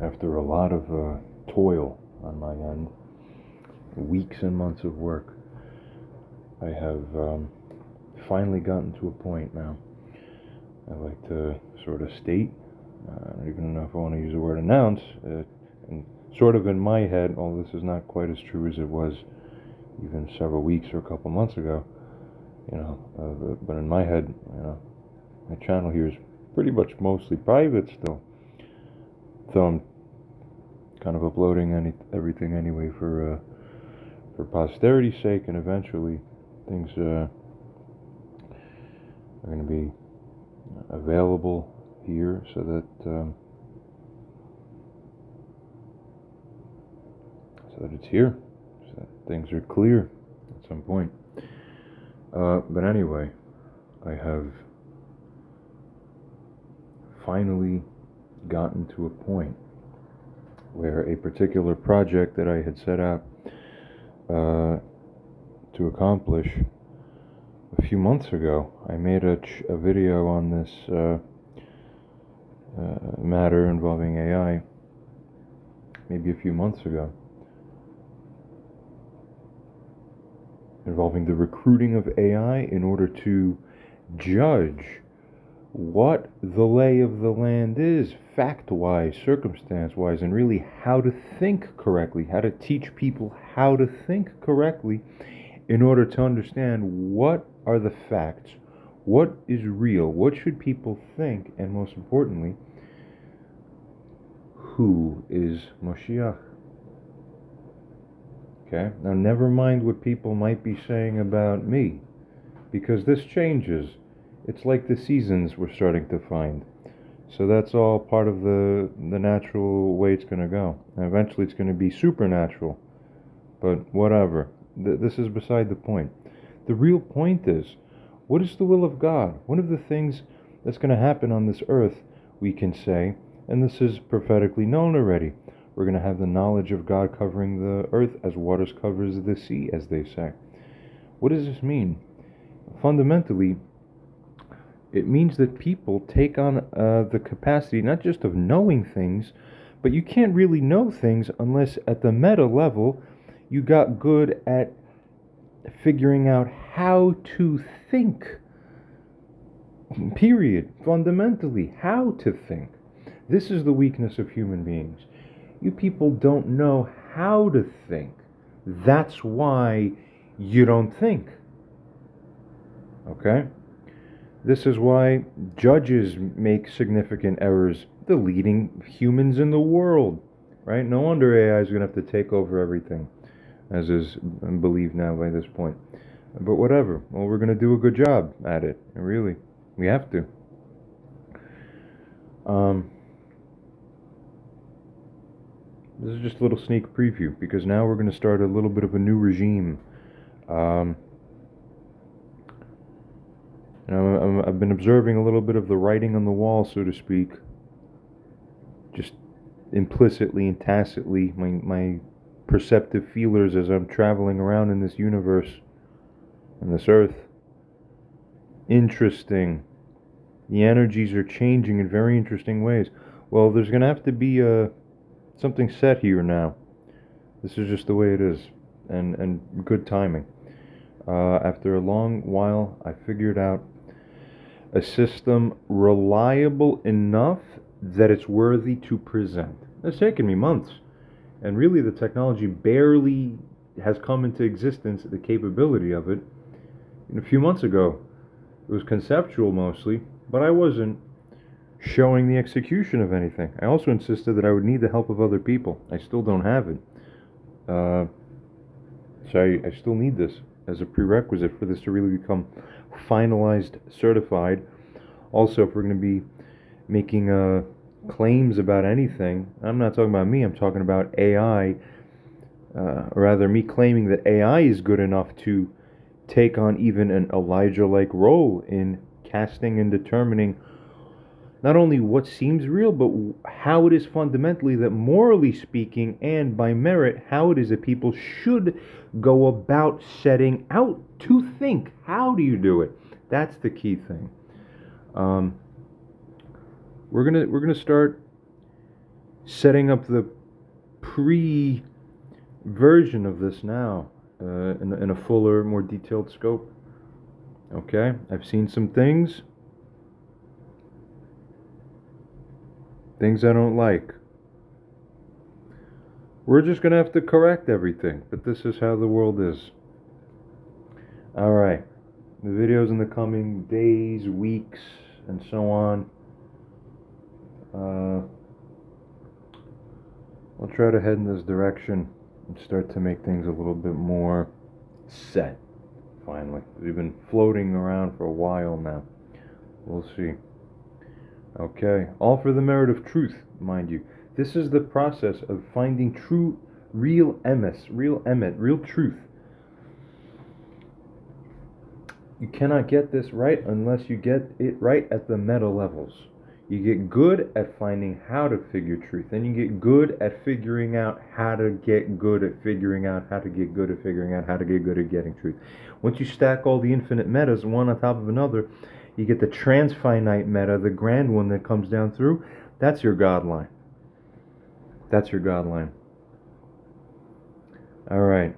after a lot of toil on my end, weeks and months of work, I have finally gotten to a point now. I like to sort of state, I don't even know if I want to use the word announce, and sort of in my head, although this is not quite as true as it was even several weeks or a couple months ago, but in my head, my channel here is pretty much mostly private still. So I'm kind of uploading everything anyway for posterity's sake, and eventually things are going to be available here so that it's here, so that things are clear at some point. But anyway, I have finally gotten to a point where a particular project that I had set out to accomplish a few months ago, I made a video on this matter involving AI maybe a few months ago, involving the recruiting of AI in order to judge what the lay of the land is, fact-wise, circumstance-wise, and really how to think correctly, how to teach people how to think correctly in order to understand what are the facts, what is real, what should people think, and most importantly, who is Moshiach. Okay, now never mind what people might be saying about me, because this changes. It's like the seasons we're starting to find. So that's all part of the natural way it's going to go. And eventually it's going to be supernatural. But whatever. This is beside the point. The real point is, what is the will of God? One of the things that's going to happen on this earth, we can say, and this is prophetically known already, we're going to have the knowledge of God covering the earth as waters covers the sea, as they say. What does this mean? Fundamentally, it means that people take on the capacity not just of knowing things, but you can't really know things unless at the meta level you got good at figuring out how to think. Period. Fundamentally, how to think. This is the weakness of human beings. You people don't know how to think. That's why you don't think. Okay? This is why judges make significant errors, the leading humans in the world, right? No wonder AI is going to have to take over everything, as is believed now by this point. But whatever. Well, we're going to do a good job at it. Really, we have to. This is just a little sneak preview, because now we're going to start a little bit of a new regime. I've been observing a little bit of the writing on the wall, so to speak, just implicitly and tacitly, my perceptive feelers as I'm traveling around in this universe, in this earth. Interesting. The energies are changing in very interesting ways. Well, there's going to have to be something set here now. This is just the way it is, and good timing. After a long while, I figured out a system reliable enough that it's worthy to present. It's taken me months, and really the technology barely has come into existence, the capability of it. A few months ago, it was conceptual mostly, but I wasn't showing the execution of anything. I also insisted that I would need the help of other people. I still don't have it. So I still need this as a prerequisite for this to really become finalized, certified. Also, if we're going to be making claims about anything, I'm not talking about me, I'm talking about AI, or rather me claiming that AI is good enough to take on even an Elijah-like role in casting and determining not only what seems real, but how it is fundamentally that, morally speaking, and by merit, how it is that people should go about setting out to think. How do you do it? That's the key thing. We're gonna start setting up the pre-version of this now in a fuller, more detailed scope. Okay, I've seen some things I don't like. We're just going to have to correct everything, but this is how the world is. Alright, the videos in the coming days, weeks, and so on. I'll try to head in this direction and start to make things a little bit more set, finally. We've been floating around for a while now. We'll see. Okay, all for the merit of truth, mind you. This is the process of finding true, real emes, real emet, real truth. You cannot get this right unless you get it right at the meta levels. You get good at finding how to figure truth. Then you get good at figuring out how to get good at figuring out how to get good at figuring out how to get good at getting truth. Once you stack all the infinite metas one on top of another, you get the transfinite meta, the grand one that comes down through. That's your God line. That's your God line. All right.